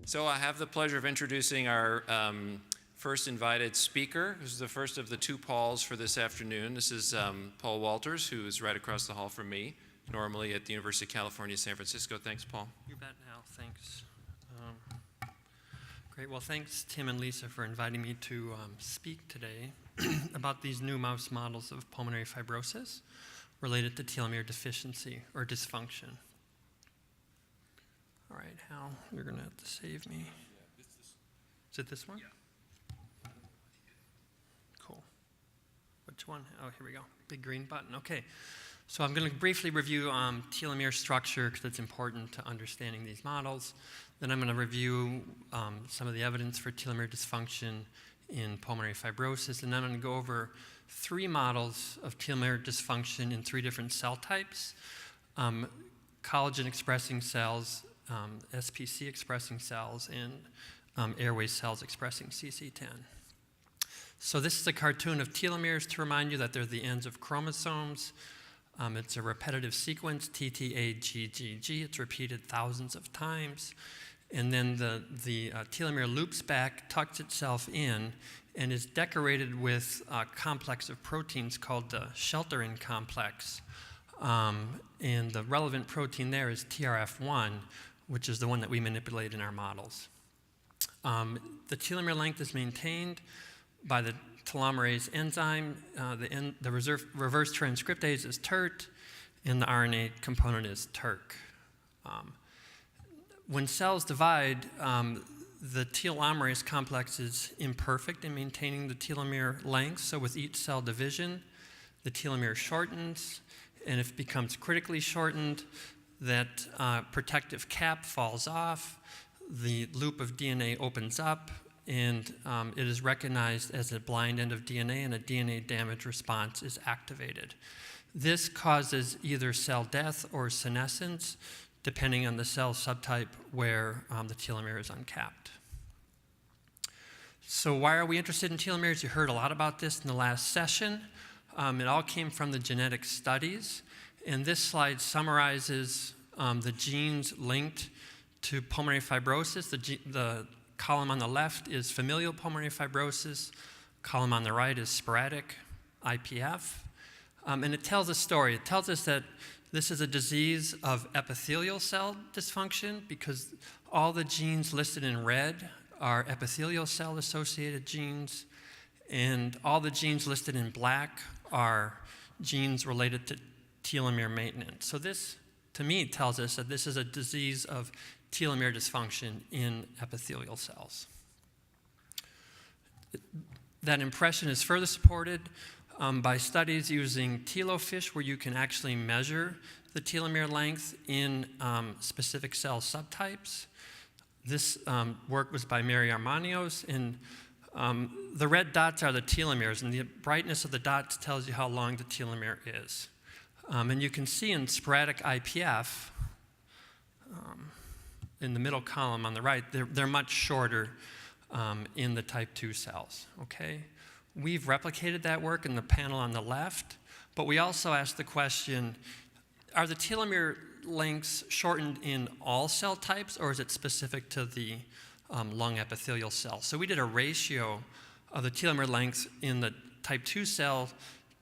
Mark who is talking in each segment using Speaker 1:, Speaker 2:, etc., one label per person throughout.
Speaker 1: So I have the pleasure of introducing our first invited speaker. This is the first of the two Pauls for this afternoon. This is Paul Wolters, who is right across the hall from me, normally at the University of California, San Francisco. Thanks, Paul.
Speaker 2: You bet, Hal. Thanks. Great. Well, thanks, Tim and Lisa, for inviting me to speak today about these new mouse models of pulmonary fibrosis related to telomere deficiency or dysfunction. All right, Hal, you're going to have to save me. Is it this one?
Speaker 1: Yeah.
Speaker 2: Cool. Which one? Oh, here we go. Big green button. Okay. So I'm going to briefly review telomere structure because it's important to understanding these models. Then I'm going to review some of the evidence for telomere dysfunction in pulmonary fibrosis. And then I'm going to go over 3 models of telomere dysfunction in 3 different cell types. Collagen-expressing cells, SPC-expressing cells, and airway cells expressing CC10. So this is a cartoon of telomeres to remind you that they're the ends of chromosomes. It's a repetitive sequence, TTAGGG. It's repeated thousands of times. And then the telomere loops back, tucks itself in, and is decorated with a complex of proteins called the sheltering complex. And the relevant protein there is TRF1, which is the one that we manipulate in our models. The telomere length is maintained by the telomerase enzyme. The reverse transcriptase is TERT, and the RNA component is TERK. When cells divide, the telomerase complex is imperfect in maintaining the telomere length. So with each cell division, the telomere shortens, and if it becomes critically shortened, that protective cap falls off, the loop of DNA opens up, and it is recognized as a blind end of DNA, and a DNA damage response is activated. This causes either cell death or senescence, depending on the cell subtype where the telomere is uncapped. So why are we interested in telomeres? You heard a lot about this in the last session. It all came from the genetic studies. And this slide summarizes the genes linked to pulmonary fibrosis. The column on the left is familial pulmonary fibrosis. Column on the right is sporadic IPF. And it tells a story. It tells us that this is a disease of epithelial cell dysfunction because all the genes listed in red are epithelial cell associated genes, and all the genes listed in black are genes related to telomere maintenance. So this, to me, tells us that this is a disease of telomere dysfunction in epithelial cells. That impression is further supported by studies using telofish, where you can actually measure the telomere length in specific cell subtypes. This work was by Mary Armanios, and the red dots are the telomeres, and the brightness of the dots tells you how long the telomere is. And you can see in sporadic IPF, in the middle column on the right, they're much shorter in the type 2 cells, okay? We've replicated that work in the panel on the left, but we also asked the question, are the telomere lengths shortened in all cell types, or is it specific to the lung epithelial cell? So we did a ratio of the telomere length in the type 2 cell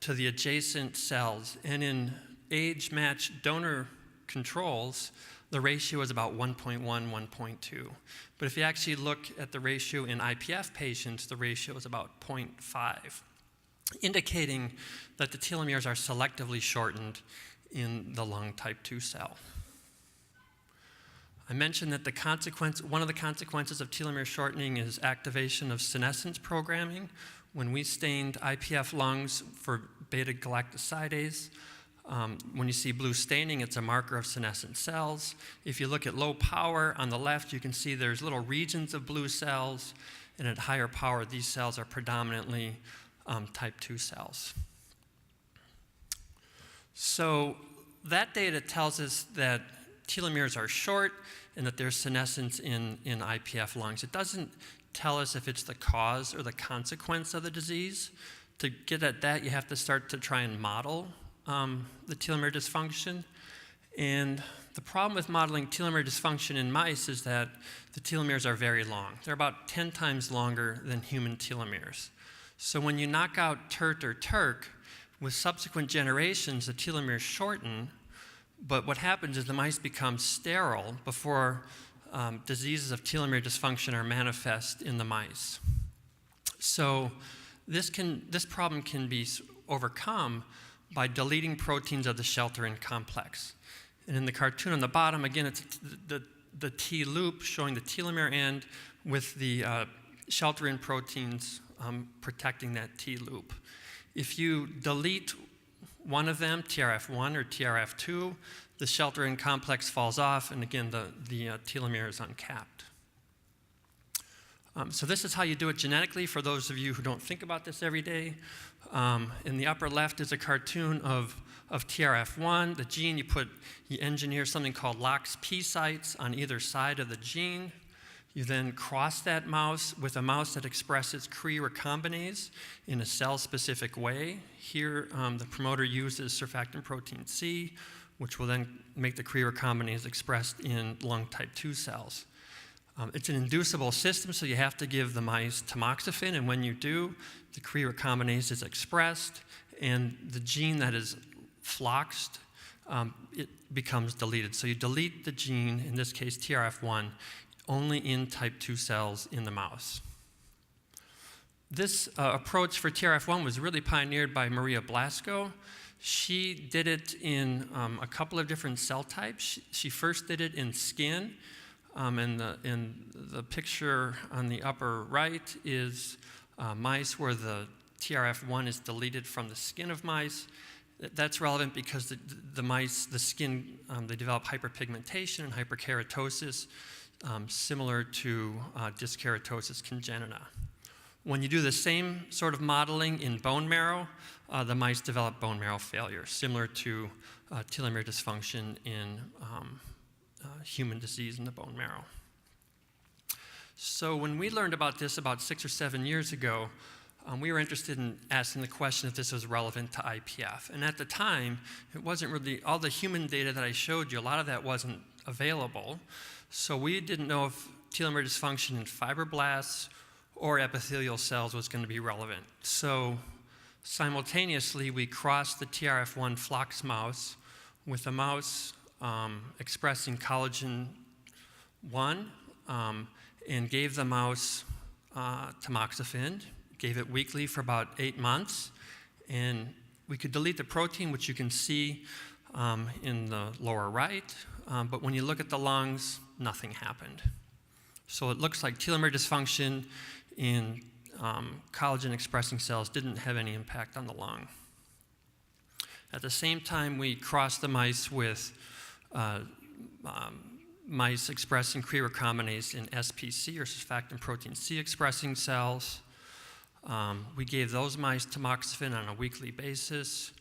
Speaker 2: to the adjacent cells, and in age-matched donor controls, the ratio is about 1.1, 1.2. But if you actually look at the ratio in IPF patients, the ratio is about 0.5, indicating that the telomeres are selectively shortened in the lung type 2 cell. I mentioned that one of the consequences of telomere shortening is activation of senescence programming. When we stained IPF lungs for beta-galactosidase, when you see blue staining, it's a marker of senescent cells. If you look at low power on the left, you can see there's little regions of blue cells, and at higher power, these cells are predominantly type 2 cells. So that data tells us that telomeres are short and that there's senescence in IPF lungs. It doesn't tell us if it's the cause or the consequence of the disease. To get at that, you have to start to try and model the telomere dysfunction. And The problem with modeling telomere dysfunction in mice is that the telomeres are very long. They're about 10 times longer than human telomeres. So when you knock out TERT or TERC, with subsequent generations, the telomeres shorten, but what happens is the mice become sterile before diseases of telomere dysfunction are manifest in the mice. So this problem can be overcome by deleting proteins of the shelter-in complex. And in the cartoon on the bottom, again, it's the T loop showing the telomere end with the shelter-in proteins protecting that T loop. If you delete one of them, TRF1 or TRF2, the shelter-in complex falls off, and again, the telomere is uncapped. So this is how you do it genetically for those of you who don't think about this every day. In the upper left is a cartoon of TRF1, the gene. You engineer something called LOX-P sites on either side of the gene. You then cross that mouse with a mouse that expresses Cre recombinase in a cell-specific way. Here, the promoter uses surfactant protein C, which will then make the Cre recombinase expressed in lung type 2 cells. It's an inducible system, so you have to give the mice tamoxifen, and when you do, the Cre recombinase is expressed, and the gene that is floxed, it becomes deleted. So you delete the gene, in this case TRF1, only in type 2 cells in the mouse. This approach for TRF1 was really pioneered by Maria Blasco. She did it in a couple of different cell types. She first did it in skin, and the picture on the upper right is mice where the TRF1 is deleted from the skin of mice. That's relevant because the mice, the skin, they develop hyperpigmentation and hyperkeratosis, similar to dyskeratosis congenita. When you do the same sort of modeling in bone marrow, the mice develop bone marrow failure, similar to telomere dysfunction in human disease in the bone marrow. So when we learned about this about 6 or 7 years ago, we were interested in asking the question if this was relevant to IPF. And at the time, it wasn't really, all the human data that I showed you, a lot of that wasn't available. So we didn't know if telomere dysfunction in fibroblasts or epithelial cells was going to be relevant. So simultaneously, we crossed the TRF1 flox mouse with a mouse expressing collagen 1 and gave the mouse tamoxifen, gave it weekly for about 8 months, and we could delete the protein, which you can see in the lower right, but when you look at the lungs, nothing happened. So it looks like telomere dysfunction in collagen-expressing cells didn't have any impact on the lung. At the same time, we crossed the mice with mice expressing Cre recombinase in SPC, or surfactant protein C expressing cells. We gave those mice tamoxifen on a weekly basis.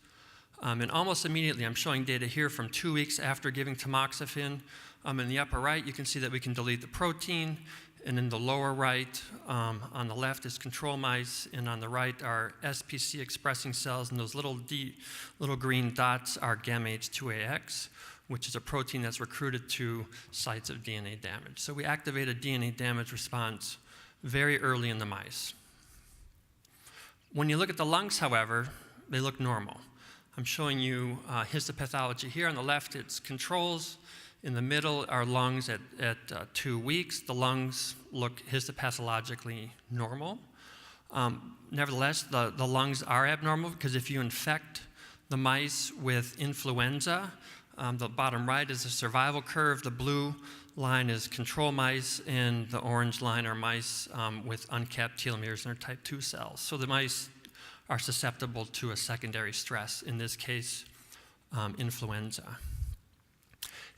Speaker 2: And almost immediately, I'm showing data here from 2 weeks after giving tamoxifen. In the upper right, you can see that we can delete the protein. And in the lower right, on the left is control mice, and on the right are SPC expressing cells, and those little green dots are gamma-H2AX, which is a protein that's recruited to sites of DNA damage. So we activate a DNA damage response very early in the mice. When you look at the lungs, however, they look normal. I'm showing you histopathology here. On the left, it's controls. In the middle are lungs at 2 weeks. The lungs look histopathologically normal. Nevertheless, the lungs are abnormal because if you infect the mice with influenza, the bottom right is a survival curve. The blue line is control mice, and the orange line are mice with uncapped telomeres in their type 2 cells. So the mice are susceptible to a secondary stress, in this case, influenza.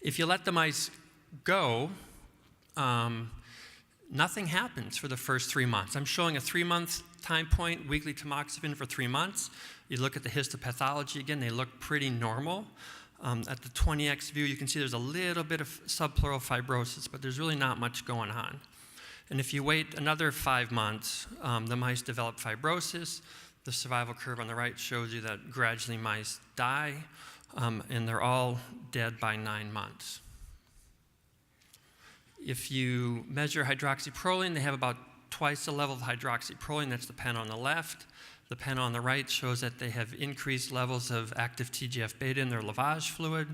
Speaker 2: If you let the mice go, nothing happens for the first 3 months. I'm showing a 3-month time point, weekly tamoxifen for 3 months. You look at the histopathology again, they look pretty normal. At the 20x view, you can see there's a little bit of subpleural fibrosis, but there's really not much going on. And if you wait another 5 months, the mice develop fibrosis. The survival curve on the right shows you that gradually mice die, and they're all dead by 9 months. If you measure hydroxyproline, they have about twice the level of hydroxyproline. That's the panel on the left. The panel on the right shows that they have increased levels of active TGF-beta in their lavage fluid.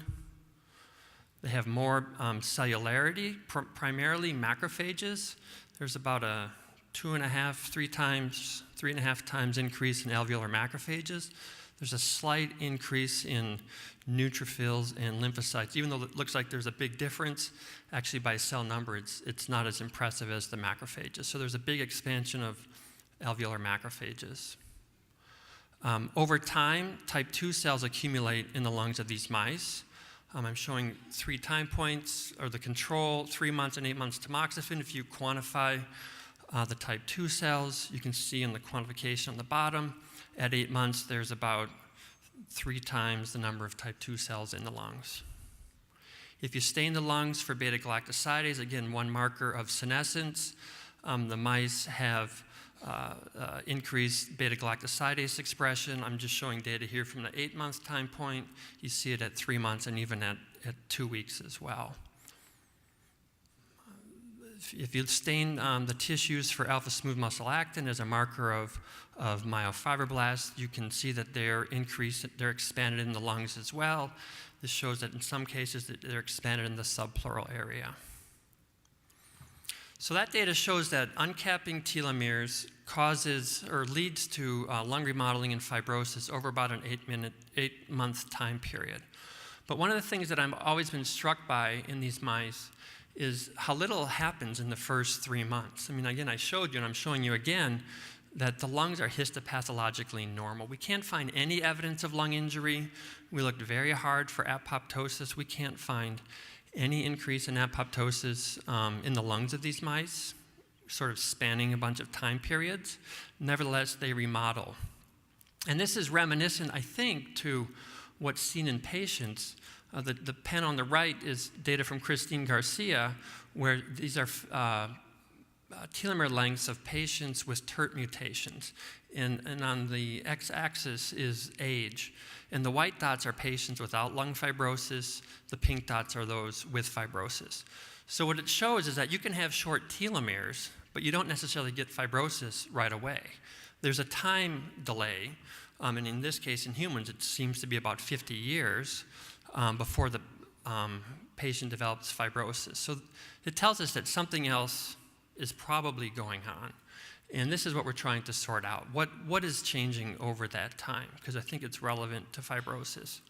Speaker 2: They have more cellularity, primarily macrophages. There's about a 3.5 times increase in alveolar macrophages. There's a slight increase in neutrophils and lymphocytes. Even though it looks like there's a big difference, actually by cell number, it's not as impressive as the macrophages. So there's a big expansion of alveolar macrophages. Over time, type 2 cells accumulate in the lungs of these mice. I'm showing 3 time points, or the control, 3 months and 8 months tamoxifen. If you quantify the type 2 cells, you can see in the quantification on the bottom, at 8 months, there's about 3 times the number of type 2 cells in the lungs. If you stain the lungs for beta-galactosidase, again, one marker of senescence, the mice have increased beta-galactosidase expression. I'm just showing data here from the 8-month time point. You see it at 3 months and even at 2 weeks as well. If you stain the tissues for alpha-smooth muscle actin as a marker of myofibroblasts, you can see that they're expanded in the lungs as well. This shows that in some cases that they're expanded in the subpleural area. So that data shows that uncapping telomeres causes or leads to lung remodeling and fibrosis over about an 8-month time period. But one of the things that I've always been struck by in these mice is how little happens in the first 3 months. I mean, again, I showed you, and I'm showing you again, that the lungs are histopathologically normal. We can't find any evidence of lung injury. We looked very hard for apoptosis. We can't find any increase in apoptosis in the lungs of these mice, sort of spanning a bunch of time periods. Nevertheless, they remodel. And this is reminiscent, I think, to what's seen in patients. The pen on the right is data from Christine Garcia, where these are telomere lengths of patients with TERT mutations. And on the x-axis is age. And the white dots are patients without lung fibrosis. The pink dots are those with fibrosis. So what it shows is that you can have short telomeres, but you don't necessarily get fibrosis right away. There's a time delay, and in this case, in humans, it seems to be about 50 years before the patient develops fibrosis. So it tells us that something else is probably going on. And this is what we're trying to sort out. What is changing over that time? Because I think it's relevant to fibrosis.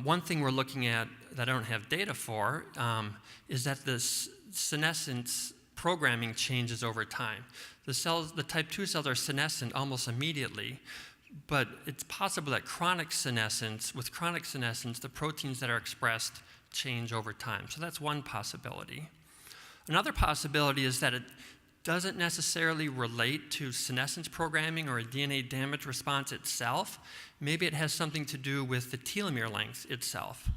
Speaker 2: One thing we're looking at that I don't have data for is that the senescence programming changes over time. The type 2 cells are senescent almost immediately, but it's possible that with chronic senescence, the proteins that are expressed change over time. So that's one possibility. Another possibility is that it doesn't necessarily relate to senescence programming or a DNA damage response itself. Maybe it has something to do with the telomere length itself.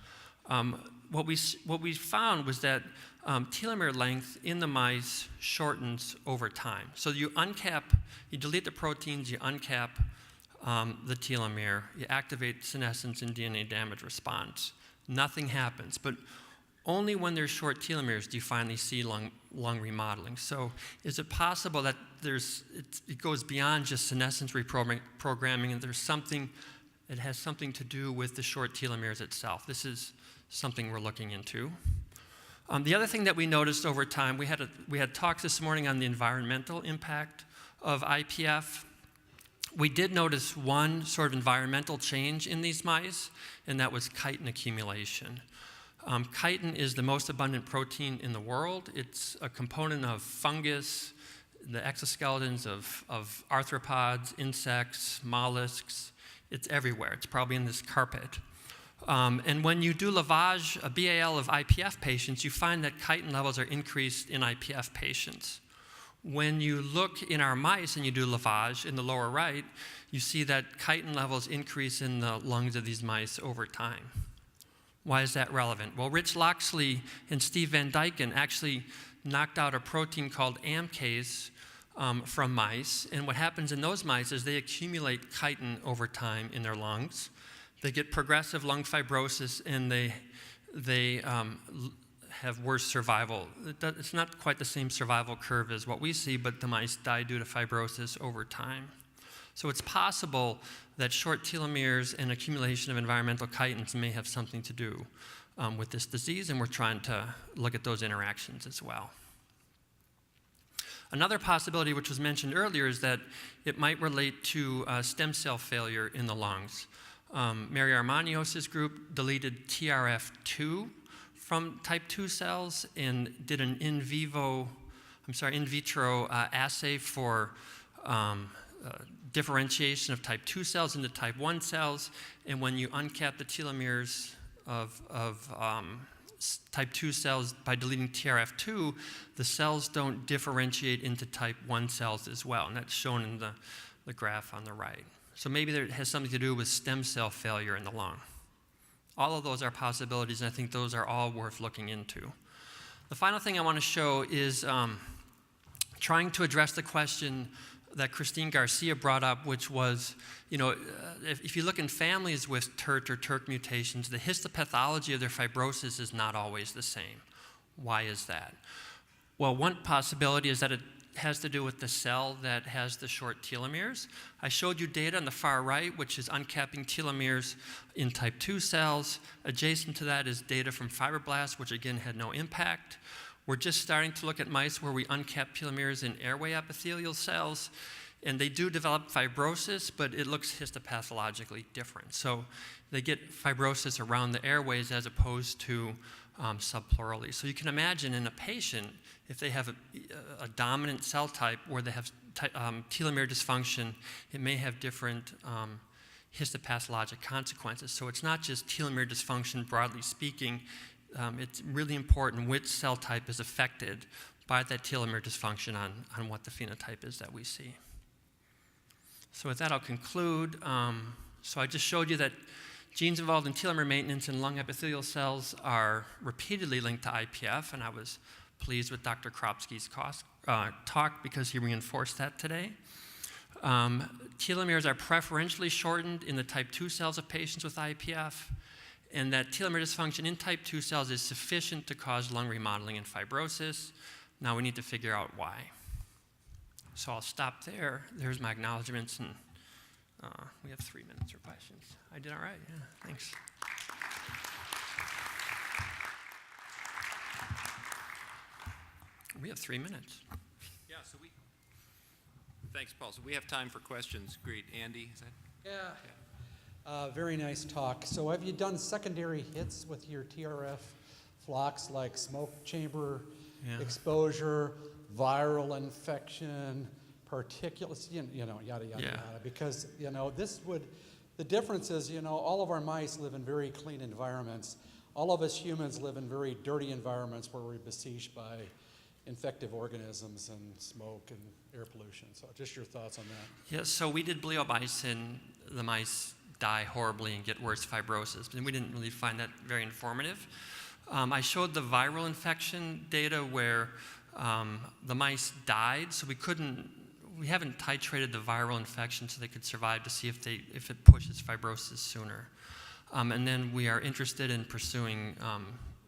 Speaker 2: What we found was that telomere length in the mice shortens over time. So you delete the proteins, you uncap the telomere, you activate senescence and DNA damage response. Nothing happens. But only when there's short telomeres do you finally see lung remodeling. So is it possible that it goes beyond just senescence reprogramming and it has something to do with the short telomeres itself? This is something we're looking into. The other thing that we noticed over time, we had talks this morning on the environmental impact of IPF. We did notice one sort of environmental change in these mice, and that was chitin accumulation. Chitin is the most abundant protein in the world. It's a component of fungus, the exoskeletons of arthropods, insects, mollusks. It's everywhere. It's probably in this carpet. And when you do lavage, a BAL of IPF patients, you find that chitin levels are increased in IPF patients. When you look in our mice and you do lavage in the lower right, you see that chitin levels increase in the lungs of these mice over time. Why is that relevant? Well, Rich Loxley and Steve Van Dyken actually knocked out a protein called AMPase from mice. And what happens in those mice is they accumulate chitin over time in their lungs. They get progressive lung fibrosis, and they have worse survival. It's not quite the same survival curve as what we see, but the mice die due to fibrosis over time. So it's possible that short telomeres and accumulation of environmental chitins may have something to do with this disease, and we're trying to look at those interactions as well. Another possibility, which was mentioned earlier, is that it might relate to stem cell failure in the lungs. Mary Armanios' group deleted TRF2 from type 2 cells and did an in vitro assay for differentiation of type 2 cells into type 1 cells. And when you uncap the telomeres of type 2 cells by deleting TRF2, the cells don't differentiate into type 1 cells as well. And that's shown in the graph on the right. So maybe it has something to do with stem cell failure in the lung. All of those are possibilities, and I think those are all worth looking into. The final thing I want to show is trying to address the question that Christine Garcia brought up, which was, if you look in families with TERT or TERT mutations, the histopathology of their fibrosis is not always the same. Why is that? Well, one possibility is that it has to do with the cell that has the short telomeres. I showed you data on the far right, which is uncapping telomeres in type 2 cells. Adjacent to that is data from fibroblasts, which again had no impact. We're just starting to look at mice where we uncap telomeres in airway epithelial cells, and they do develop fibrosis, but it looks histopathologically different. So they get fibrosis around the airways as opposed to subpleurally. So you can imagine in a patient, if they have a dominant cell type where they have telomere dysfunction, it may have different histopathologic consequences. So it's not just telomere dysfunction, broadly speaking. It's really important which cell type is affected by that telomere dysfunction on what the phenotype is that we see. So with that, I'll conclude. So I just showed you that genes involved in telomere maintenance in lung epithelial cells are repeatedly linked to IPF, and I was pleased with Dr. Kropsky's talk because he reinforced that today. Telomeres are preferentially shortened in the type 2 cells of patients with IPF, and that telomere dysfunction in type 2 cells is sufficient to cause lung remodeling and fibrosis. Now we need to figure out why. So I'll stop there. There's my acknowledgments, and we have 3 minutes for questions. I did all right, yeah, thanks. We have 3 minutes.
Speaker 1: Yeah, thanks, Paul. So we have time for questions. Great. Andy, is that?
Speaker 3: Yeah. Very nice talk. So have you done secondary hits with your TRF flocks like smoke chamber exposure, viral infection, particulates, yada, yada, yada? Because, the difference is, all of our mice live in very clean environments. All of us humans live in very dirty environments where we're besieged by infective organisms and smoke and air pollution. So just your thoughts on that.
Speaker 2: Yeah, so we did bleomycin. The mice die horribly and get worse fibrosis, and we didn't really find that very informative. I showed the viral infection data where the mice died, so we haven't titrated the viral infection so they could survive to see if it pushes fibrosis sooner. And then we are interested in pursuing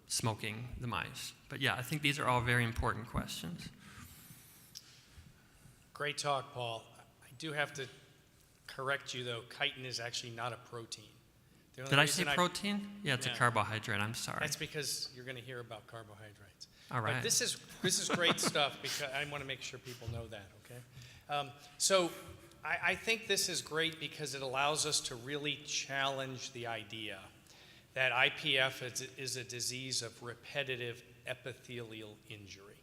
Speaker 2: smoking the mice. But yeah, I think these are all very important questions.
Speaker 4: Great talk, Paul. I do have to correct you, though. Chitin is actually not a protein.
Speaker 2: Did I say protein? Yeah, it's a carbohydrate. I'm sorry.
Speaker 4: That's because you're going to hear about carbohydrates.
Speaker 2: All right.
Speaker 4: But this is great stuff because I want to make sure people know that, okay? So I think this is great because it allows us to really challenge the idea that IPF is a disease of repetitive epithelial injury.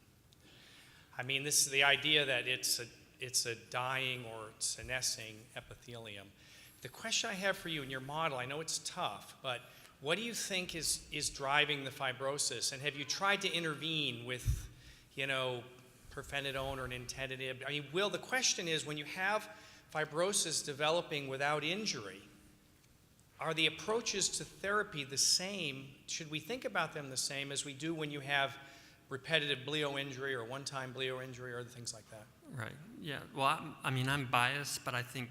Speaker 4: I mean, this is the idea that it's a dying or senescing epithelium. The question I have for you in your model, I know it's tough, but what do you think is driving the fibrosis? And have you tried to intervene with, pirfenidone or nintedanib? I mean, the question is, when you have fibrosis developing without injury, are the approaches to therapy the same? Should we think about them the same as we do when you have repetitive bleo injury or one-time bleo injury or other things like that?
Speaker 2: Right, yeah. Well, I'm biased, but I think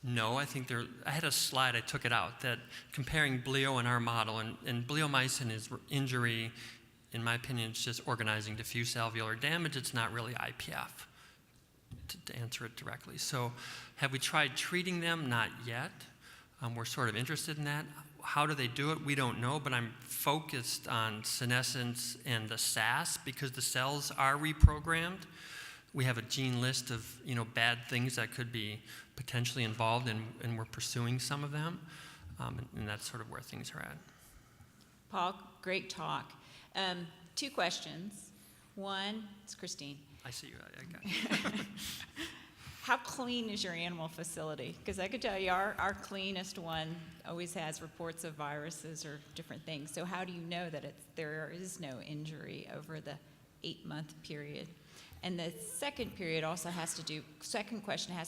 Speaker 2: no. I think I had a slide, I took it out, that comparing bleo in our model, and bleomycin is injury in my opinion, it's just organizing diffuse alveolar damage. It's not really IPF, to answer it directly. So have we tried treating them? Not yet. We're sort of interested in that. How do they do it? We don't know, but I'm focused on senescence and the SAS because the cells are reprogrammed. We have a gene list of bad things that could be potentially involved, and we're pursuing some of them, and that's sort of where things are at.
Speaker 5: Paul, great talk. 2 questions. One, it's Christine.
Speaker 2: I see you. I got you.
Speaker 5: How clean is your animal facility? Because I could tell you our cleanest one always has reports of viruses or different things. So how do you know that there is no injury over the 8-month period? And the second question has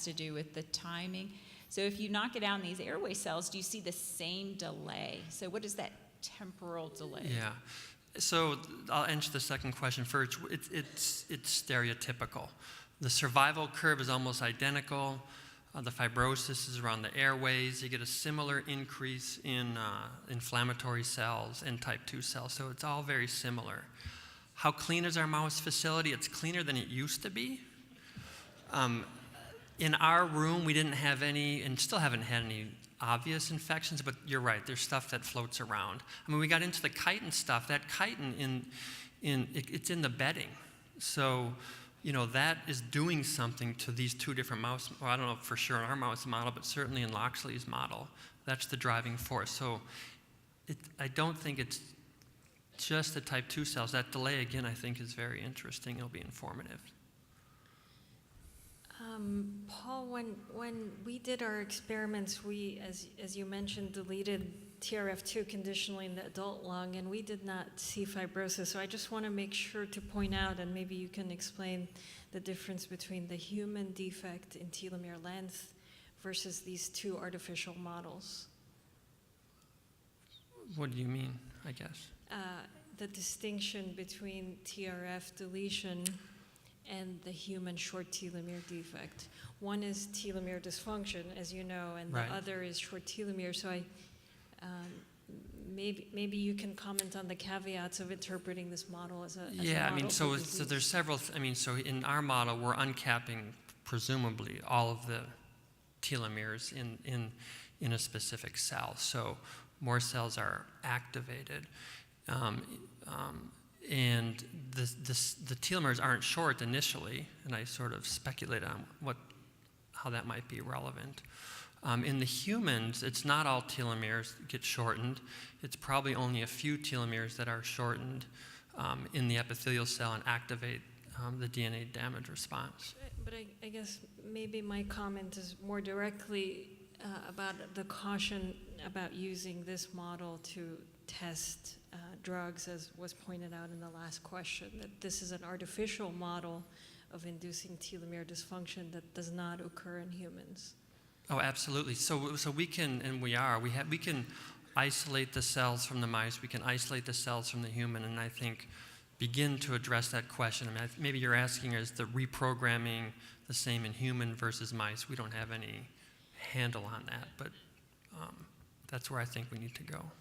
Speaker 5: to do with the timing. So if you knock it out in these airway cells, do you see the same delay? So what is that temporal delay?
Speaker 2: Yeah. So I'll answer the second question first. It's stereotypical. The survival curve is almost identical. The fibrosis is around the airways. You get a similar increase in inflammatory cells and type 2 cells. So it's all very similar. How clean is our mouse facility? It's cleaner than it used to be. In our room, we didn't have any, and still haven't had any obvious infections, but you're right, there's stuff that floats around. I mean, we got into the chitin stuff. That chitin, it's in the bedding. So, that is doing something to these 2 different mouse, well, I don't know for sure in our mouse model, but certainly in Loxley's model. That's the driving force. So I don't think it's just the type 2 cells. That delay, again, I think is very interesting. It'll be informative.
Speaker 6: Paul, when we did our experiments, we, as you mentioned, deleted TRF2 conditionally in the adult lung, and we did not see fibrosis. So I just want to make sure to point out, and maybe you can explain the difference between the human defect in telomere length versus these 2 artificial models.
Speaker 2: What do you mean, I guess?
Speaker 6: The distinction between TRF deletion and the human short telomere defect. One is telomere dysfunction, as you know, and
Speaker 2: Right.
Speaker 6: the other is short telomere. So maybe you can comment on the caveats of interpreting this model as a
Speaker 2: Yeah, I
Speaker 6: model
Speaker 2: mean,
Speaker 6: for
Speaker 2: so
Speaker 6: disease.
Speaker 2: there's several, so in our model, we're uncapping, presumably, all of the telomeres in a specific cell. So more cells are activated. And the telomeres aren't short initially, and I sort of speculate on how that might be relevant. In the humans, it's not all telomeres get shortened. It's probably only a few telomeres that are shortened in the epithelial cell and activate the DNA damage response.
Speaker 6: But I guess maybe my comment is more directly about the caution about using this model to test drugs, as was pointed out in the last question, that this is an artificial model of inducing telomere dysfunction that does not occur in humans.
Speaker 2: Oh, absolutely. So we can, and we can isolate the cells from the mice. We can isolate the cells from the human, and I think begin to address that question. I mean, maybe you're asking, is the reprogramming the same in human versus mice? We don't have any handle on that, but that's where I think we need to go.